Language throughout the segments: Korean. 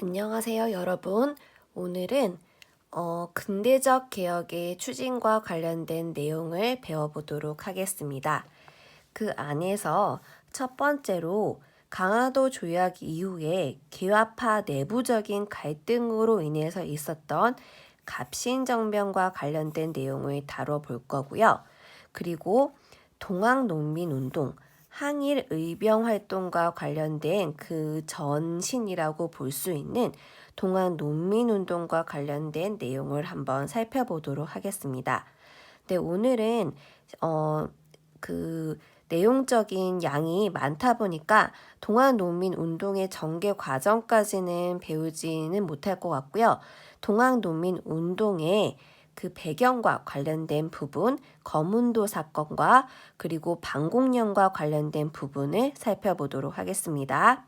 안녕하세요, 여러분. 오늘은 근대적 개혁의 추진과 관련된 내용을 배워보도록 하겠습니다. 그 안에서 첫 번째로 강화도 조약 이후에 개화파 내부적인 갈등으로 인해서 있었던 갑신정변과 관련된 내용을 다뤄볼 거고요. 그리고 동학농민운동, 항일 의병 활동과 관련된 그 전신이라고 볼 수 있는 동학농민운동과 관련된 내용을 한번 살펴보도록 하겠습니다. 네, 오늘은 그 내용적인 양이 많다 보니까 동학농민운동의 전개 과정까지는 배우지는 못할 것 같고요. 동학농민운동의 그 배경과 관련된 부분, 거문도 사건과 그리고 방공령과 관련된 부분을 살펴보도록 하겠습니다.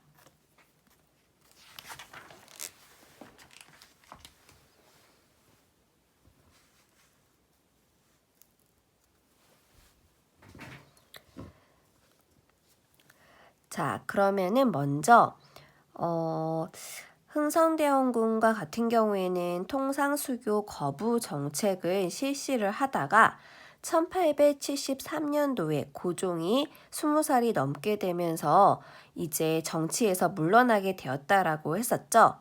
자, 그러면은 먼저 흥선대원군과 같은 경우에는 통상수교 거부 정책을 실시를 하다가 1873년도에 고종이 20살이 넘게 되면서 이제 정치에서 물러나게 되었다라고 했었죠.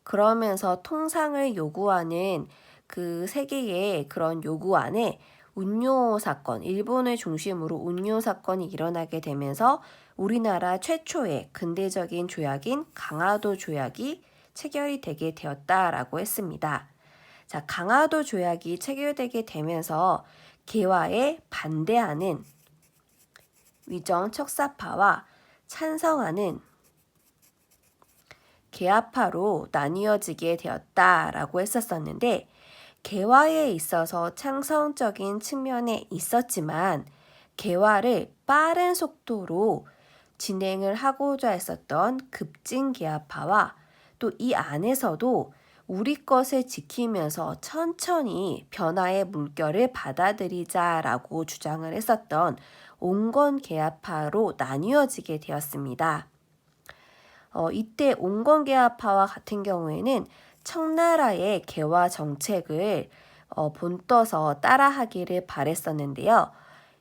그러면서 통상을 요구하는 그 세계의 그런 요구 안에 운요 사건, 일본을 중심으로 운요 사건이 일어나게 되면서 우리나라 최초의 근대적인 조약인 강화도 조약이 체결이 되게 되었다라고 했습니다. 자, 강화도 조약이 체결되게 되면서 개화에 반대하는 위정 척사파와 찬성하는 개화파로 나뉘어지게 되었다라고 했었는데 개화에 있어서 창성적인 측면에 있었지만 개화를 빠른 속도로 진행을 하고자 했었던 급진개화파와 또 이 안에서도 우리 것을 지키면서 천천히 변화의 물결을 받아들이자라고 주장을 했었던 온건개화파로 나뉘어지게 되었습니다. 이때 온건개화파와 같은 경우에는 청나라의 개화 정책을 본떠서 따라하기를 바랬었는데요.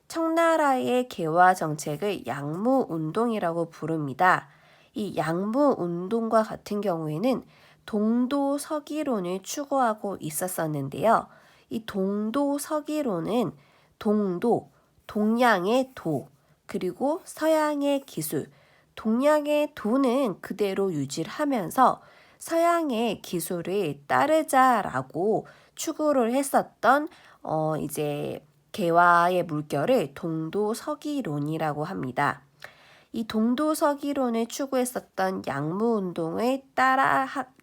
청나라의 개화 정책을 양무운동이라고 부릅니다. 이 양무운동과 같은 경우에는 동도서기론을 추구하고 있었었는데요. 이 동도서기론은 동도, 동양의 도, 그리고 서양의 기술, 동양의 도는 그대로 유지를 하면서 서양의 기술을 따르자라고 추구를 했었던 이제 개화의 물결을 동도서기론이라고 합니다. 이 동도서기론을 추구했었던 양무운동을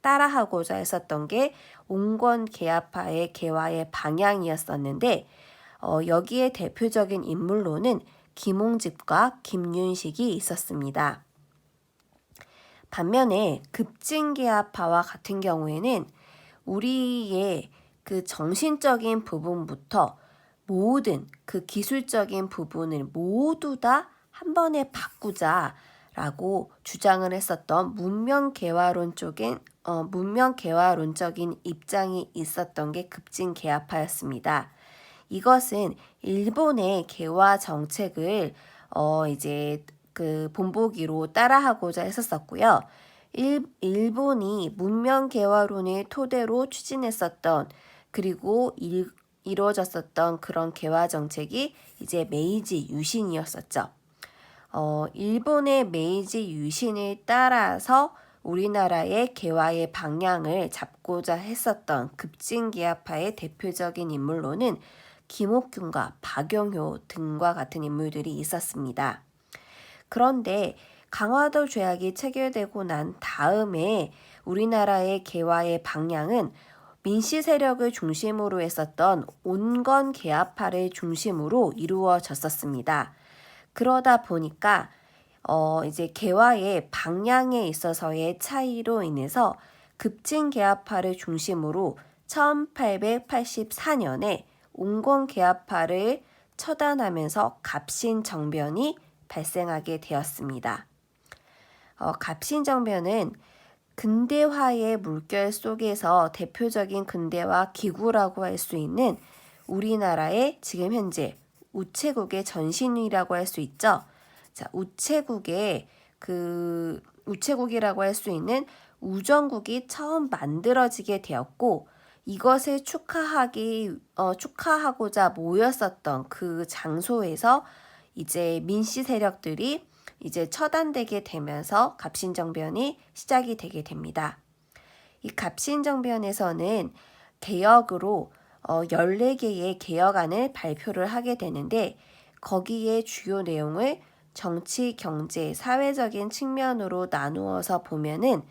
따라하고자 했었던 게 온건개화파의 개화의 방향이었었는데 여기에 대표적인 인물로는 김홍집과 김윤식이 있었습니다. 반면에 급진개화파와 같은 경우에는 우리의 그 정신적인 부분부터 모든 그 기술적인 부분을 모두 다 한 번에 바꾸자라고 주장을 했었던 문명개화론적인 입장이 있었던 게 급진개화파였습니다. 이것은 일본의 개화 정책을 이제 그 본보기로 따라하고자 했었고요. 일본이 문명개화론을 토대로 추진했었던 그리고 이루어졌었던 그런 개화 정책이 이제 메이지 유신이었었죠. 일본의 메이지 유신을 따라서 우리나라의 개화의 방향을 잡고자 했었던 급진개화파의 대표적인 인물로는 김옥균과 박영효 등과 같은 인물들이 있었습니다. 그런데 강화도 조약이 체결되고 난 다음에 우리나라의 개화의 방향은 민씨 세력을 중심으로 했었던 온건개화파를 중심으로 이루어졌었습니다. 그러다 보니까 이제 개화의 방향에 있어서의 차이로 인해서 급진개화파를 중심으로 1884년에 온건개화파를 처단하면서 갑신정변이 발생하게 되었습니다. 갑신정변은 근대화의 물결 속에서 대표적인 근대화 기구라고 할 수 있는 우리나라의 지금 현재 우체국의 전신이라고 할 수 있죠. 자, 우체국이라고 할 수 있는 우정국이 처음 만들어지게 되었고, 이것을 축하하고자 모였었던 그 장소에서 이제 민씨 세력들이 이제 처단되게 되면서 갑신정변이 시작이 되게 됩니다. 이 갑신정변에서는 개혁으로 14개의 개혁안을 발표를 하게 되는데, 거기에 주요 내용을 정치, 경제, 사회적인 측면으로 나누어서 보면은,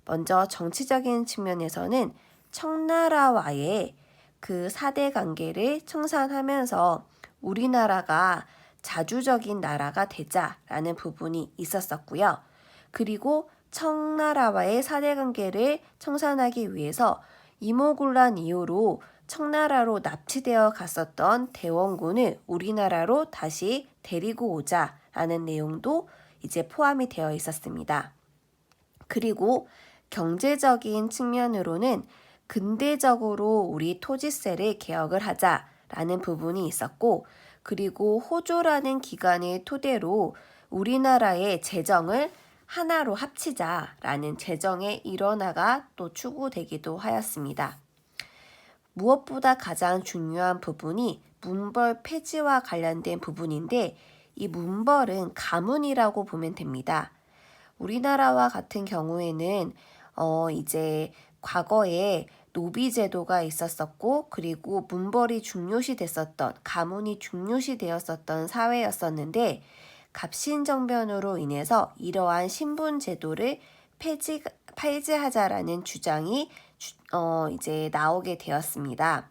먼저 정치적인 측면에서는 청나라와의 그 사대 관계를 청산하면서 우리나라가 자주적인 나라가 되자라는 부분이 있었었고요. 그리고 청나라와의 사대 관계를 청산하기 위해서 이모군란 이후로 청나라로 납치되어 갔었던 대원군을 우리나라로 다시 데리고 오자라는 내용도 이제 포함이 되어 있었습니다. 그리고 경제적인 측면으로는 근대적으로 우리 토지세를 개혁을 하자라는 부분이 있었고, 그리고 호조라는 기관을 토대로 우리나라의 재정을 하나로 합치자라는 재정의 일원화가 또 추구되기도 하였습니다. 무엇보다 가장 중요한 부분이 문벌 폐지와 관련된 부분인데, 이 문벌은 가문이라고 보면 됩니다. 우리나라와 같은 경우에는 이제 과거에 노비 제도가 있었었고, 그리고 문벌이 중요시 됐었던, 가문이 중요시 되었었던 사회였었는데, 갑신정변으로 인해서 이러한 신분 제도를 폐지하자라는 주장이 이제 나오게 되었습니다.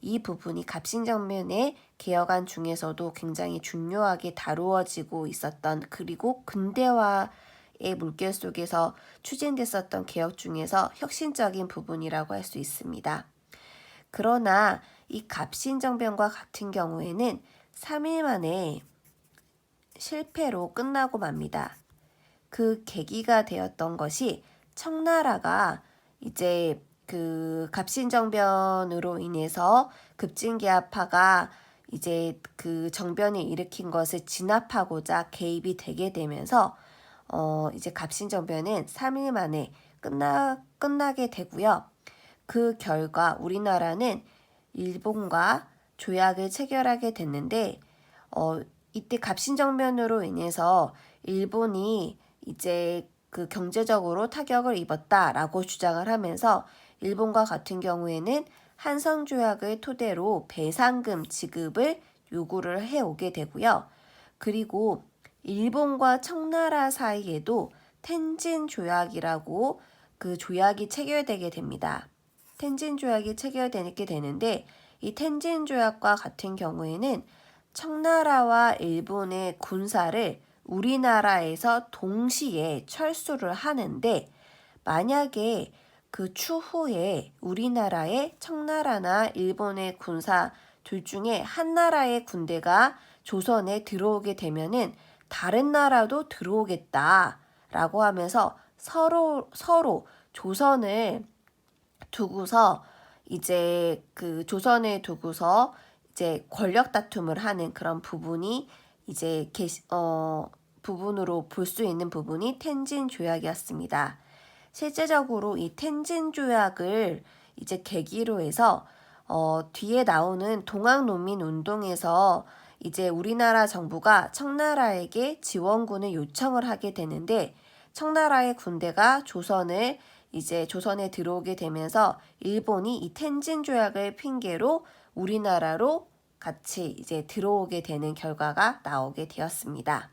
이 부분이 갑신정변의 개혁안 중에서도 굉장히 중요하게 다루어지고 있었던, 그리고 근대화의 물결 속에서 추진됐었던 개혁 중에서 혁신적인 부분이라고 할 수 있습니다. 그러나 이 갑신정변과 같은 경우에는 3일 만에 실패로 끝나고 맙니다. 그 계기가 되었던 것이 청나라가 이제 그 갑신정변으로 인해서 급진개혁파가 이제 그 정변을 일으킨 것을 진압하고자 개입이 되게 되면서 이제 갑신정변은 3일 만에 끝나게 되고요. 그 결과 우리나라는 일본과 조약을 체결하게 됐는데, 이때 갑신정변으로 인해서 일본이 이제 그 경제적으로 타격을 입었다라고 주장을 하면서 일본과 같은 경우에는 한성조약을 토대로 배상금 지급을 요구를 해오게 되고요. 그리고 일본과 청나라 사이에도 텐진 조약이라고 그 조약이 체결되게 됩니다. 텐진 조약이 체결되게 되는데, 이 텐진 조약과 같은 경우에는 청나라와 일본의 군사를 우리나라에서 동시에 철수를 하는데, 만약에 그 추후에 우리나라의 청나라나 일본의 군사 둘 중에 한 나라의 군대가 조선에 들어오게 되면은 다른 나라도 들어오겠다라고 하면서 서로 조선을 두고서 이제 권력 다툼을 하는 그런 부분이 이제 부분으로 볼 수 있는 부분이 텐진 조약이었습니다. 실제적으로 이 텐진 조약을 이제 계기로 해서 뒤에 나오는 동학농민 운동에서 이제 우리나라 정부가 청나라에게 지원군을 요청을 하게 되는데, 청나라의 군대가 조선에 들어오게 되면서 일본이 이 텐진 조약을 핑계로 우리나라로 같이 이제 들어오게 되는 결과가 나오게 되었습니다.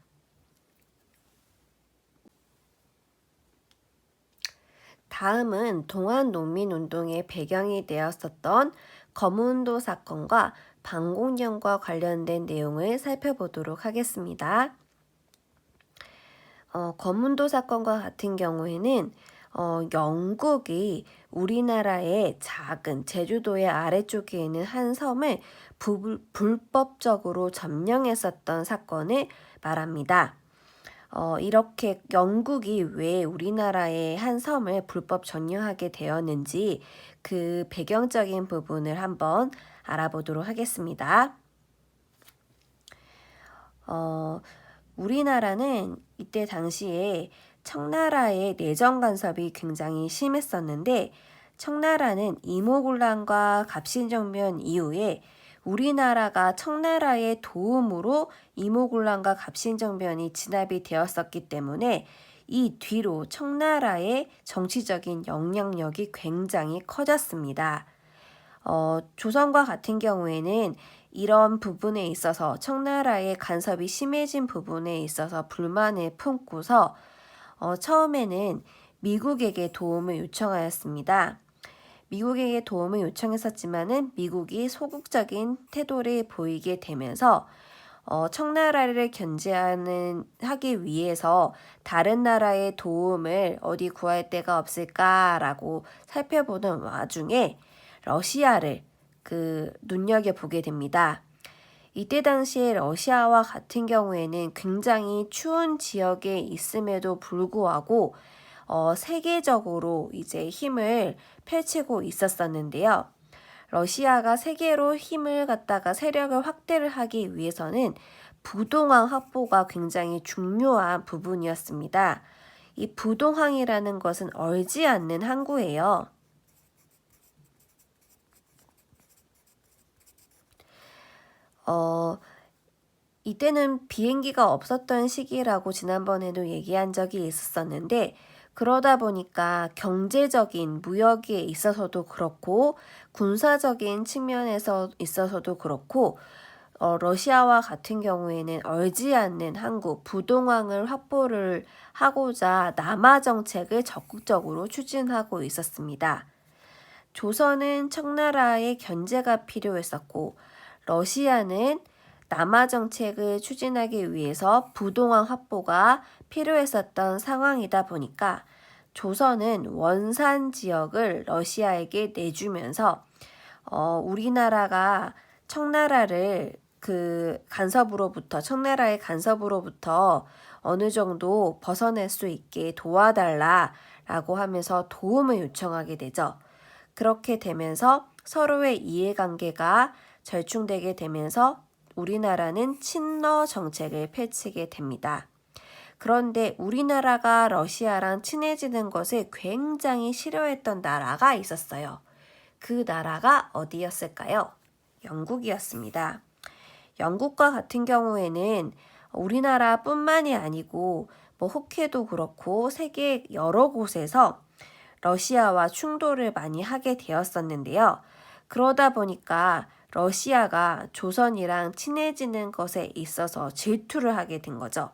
다음은 동학농민운동의 배경이 되었었던 검은도 사건과 방공령과 관련된 내용을 살펴보도록 하겠습니다. 검은도 사건과 같은 경우에는 영국이 우리나라의 작은 제주도의 아래쪽에 있는 한 섬을 불법적으로 점령했었던 사건을 말합니다. 이렇게 영국이 왜 우리나라의 한 섬을 불법 점령하게 되었는지 그 배경적인 부분을 한번 알아보도록 하겠습니다. 우리나라는 이때 당시에 청나라의 내정 간섭이 굉장히 심했었는데 청나라는 이모군란과 갑신정변 이후에 우리나라가 청나라의 도움으로 이모군란과 갑신정변이 진압이 되었었기 때문에 이 뒤로 청나라의 정치적인 영향력이 굉장히 커졌습니다. 조선과 같은 경우에는 이런 부분에 있어서 청나라의 간섭이 심해진 부분에 있어서 불만을 품고서 처음에는 미국에게 도움을 요청하였습니다. 미국에게 도움을 요청했었지만은 미국이 소극적인 태도를 보이게 되면서 청나라를 하기 위해서 다른 나라의 도움을 어디 구할 데가 없을까라고 살펴보는 와중에 러시아를 눈여겨보게 됩니다. 이때 당시에 러시아와 같은 경우에는 굉장히 추운 지역에 있음에도 불구하고 세계적으로 이제 힘을 펼치고 있었었는데요. 러시아가 세계로 힘을 갖다가 세력을 확대를 하기 위해서는 부동항 확보가 굉장히 중요한 부분이었습니다. 이 부동항이라는 것은 얼지 않는 항구예요. 이때는 비행기가 없었던 시기라고 지난번에도 얘기한 적이 있었었는데 그러다 보니까 경제적인 무역에 있어서도 그렇고 군사적인 측면에서 있어서도 그렇고 러시아와 같은 경우에는 얼지 않는 항구 부동항을 확보를 하고자 남하 정책을 적극적으로 추진하고 있었습니다. 조선은 청나라의 견제가 필요했었고 러시아는 남하 정책을 추진하기 위해서 부동항 확보가 필요했었던 상황이다 보니까 조선은 원산 지역을 러시아에게 내주면서 우리나라가 청나라를 청나라의 간섭으로부터 어느 정도 벗어날 수 있게 도와달라라고 하면서 도움을 요청하게 되죠. 그렇게 되면서 서로의 이해관계가 절충되게 되면서 우리나라는 친러 정책을 펼치게 됩니다. 그런데 우리나라가 러시아랑 친해지는 것을 굉장히 싫어했던 나라가 있었어요. 그 나라가 어디였을까요? 영국이었습니다. 영국과 같은 경우에는 우리나라뿐만이 아니고 호주도 그렇고 세계 여러 곳에서 러시아와 충돌을 많이 하게 되었었는데요. 그러다 보니까 러시아가 조선이랑 친해지는 것에 있어서 질투를 하게 된 거죠.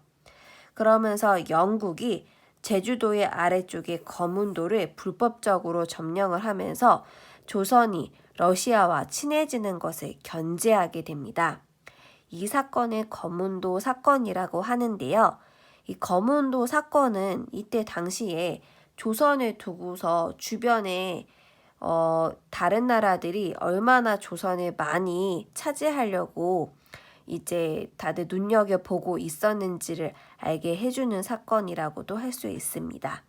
그러면서 영국이 제주도의 아래쪽에 거문도를 불법적으로 점령을 하면서 조선이 러시아와 친해지는 것을 견제하게 됩니다. 이 사건을 거문도 사건이라고 하는데요. 이 거문도 사건은 이때 당시에 조선을 두고서 주변에 다른 나라들이 얼마나 조선을 많이 차지하려고 이제 다들 눈여겨보고 있었는지를 알게 해주는 사건이라고도 할 수 있습니다.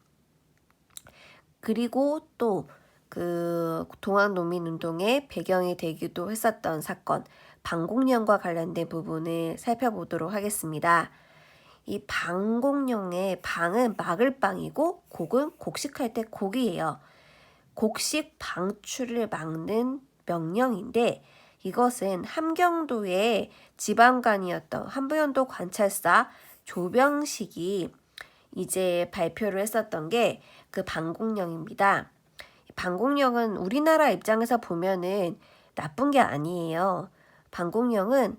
그리고 또 동학농민운동의 배경이 되기도 했었던 사건, 방공령과 관련된 부분을 살펴보도록 하겠습니다. 이 방공령의 방은 막을 방이고 곡은 곡식할 때 곡이에요. 곡식 방출을 막는 명령인데 이것은 함경도의 지방관이었던 한부연도 관찰사 조병식이 이제 발표를 했었던 게 그 방공령입니다. 방공령은 우리나라 입장에서 보면은 나쁜 게 아니에요. 방공령은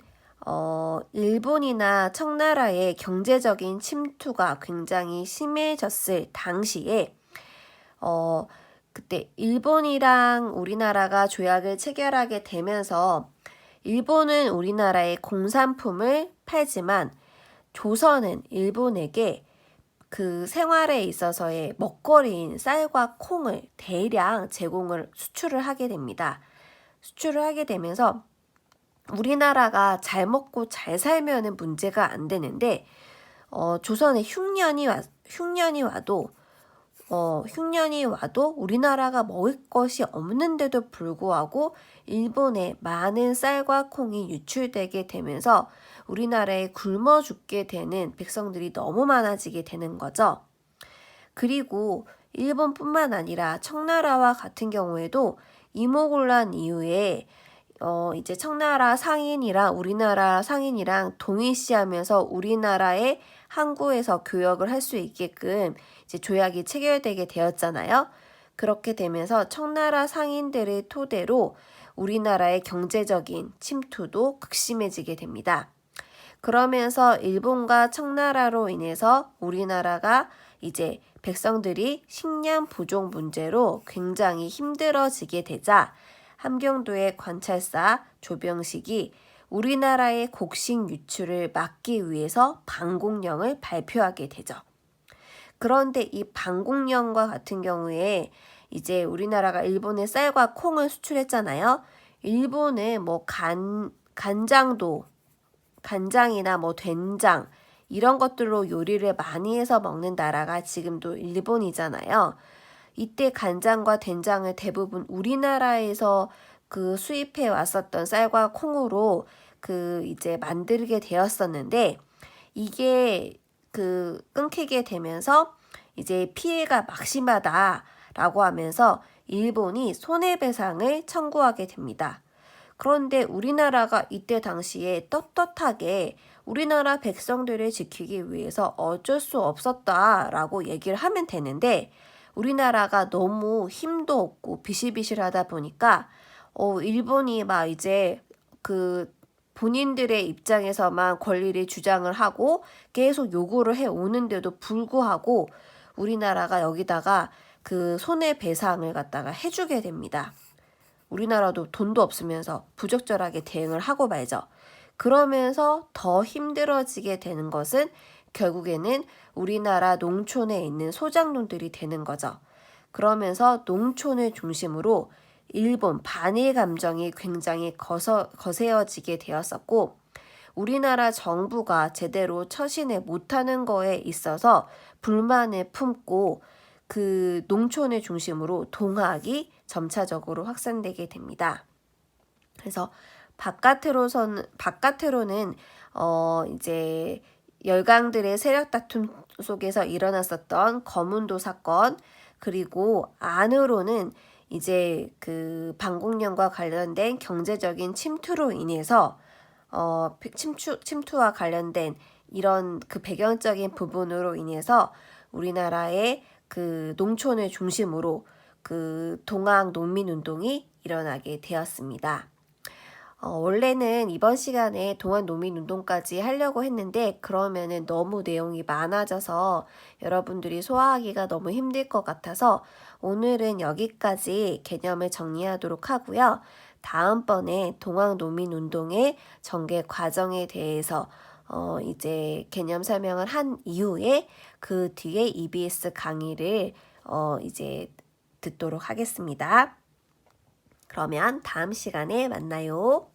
일본이나 청나라의 경제적인 침투가 굉장히 심해졌을 당시에 그때 일본이랑 우리나라가 조약을 체결하게 되면서 일본은 우리나라의 공산품을 팔지만 조선은 일본에게 그 생활에 있어서의 먹거리인 쌀과 콩을 대량 수출을 하게 됩니다. 수출을 하게 되면서 우리나라가 잘 먹고 잘 살면은 문제가 안 되는데 조선에 흉년이 와도 우리나라가 먹을 것이 없는데도 불구하고 일본에 많은 쌀과 콩이 유출되게 되면서 우리나라에 굶어 죽게 되는 백성들이 너무 많아지게 되는 거죠. 그리고 일본뿐만 아니라 청나라와 같은 경우에도 이모곤란 이후에 이제 청나라 상인이랑 우리나라 상인이랑 동일시하면서 우리나라의 항구에서 교역을 할 수 있게끔 이제 조약이 체결되게 되었잖아요. 그렇게 되면서 청나라 상인들의 토대로 우리나라의 경제적인 침투도 극심해지게 됩니다. 그러면서 일본과 청나라로 인해서 우리나라가 이제 백성들이 식량 부족 문제로 굉장히 힘들어지게 되자 함경도의 관찰사 조병식이 우리나라의 곡식 유출을 막기 위해서 방공령을 발표하게 되죠. 그런데 이 방공령과 같은 경우에 이제 우리나라가 일본에 쌀과 콩을 수출했잖아요. 일본은 뭐 간장이나 뭐 된장 이런 것들로 요리를 많이 해서 먹는 나라가 지금도 일본이잖아요. 이때 간장과 된장을 대부분 우리나라에서 그 수입해 왔었던 쌀과 콩으로 그 이제 만들게 되었었는데 이게 그 끊기게 되면서 이제 피해가 막심하다라고 하면서 일본이 손해배상을 청구하게 됩니다. 그런데 우리나라가 이때 당시에 떳떳하게 우리나라 백성들을 지키기 위해서 어쩔 수 없었다라고 얘기를 하면 되는데 우리나라가 너무 힘도 없고 비실비실하다 보니까 일본이 막 이제 그 본인들의 입장에서만 권리를 주장을 하고 계속 요구를 해 오는데도 불구하고 우리나라가 여기다가 그 손해배상을 갖다가 해주게 됩니다. 우리나라도 돈도 없으면서 부적절하게 대응을 하고 말죠. 그러면서 더 힘들어지게 되는 것은 결국에는 우리나라 농촌에 있는 소작농들이 되는 거죠. 그러면서 농촌을 중심으로 일본 반일 감정이 굉장히 거세어지게 되었었고 우리나라 정부가 제대로 처신을 못하는 거에 있어서 불만을 품고 그 농촌을 중심으로 동학이 점차적으로 확산되게 됩니다. 그래서 바깥으로는 이제 열강들의 세력 다툼 속에서 일어났었던 거문도 사건 그리고 안으로는 이제 그 방공령과 관련된 경제적인 침투로 인해서 침투와 관련된 이런 그 배경적인 부분으로 인해서 우리나라의 그 농촌을 중심으로 그 동학 농민운동이 일어나게 되었습니다. 원래는 이번 시간에 동학 농민운동까지 하려고 했는데 그러면은 너무 내용이 많아져서 여러분들이 소화하기가 너무 힘들 것 같아서 오늘은 여기까지 개념을 정리하도록 하고요. 다음번에 동학 농민운동의 전개 과정에 대해서 이제 개념 설명을 한 이후에 그 뒤에 EBS 강의를 이제 듣도록 하겠습니다. 그러면 다음 시간에 만나요.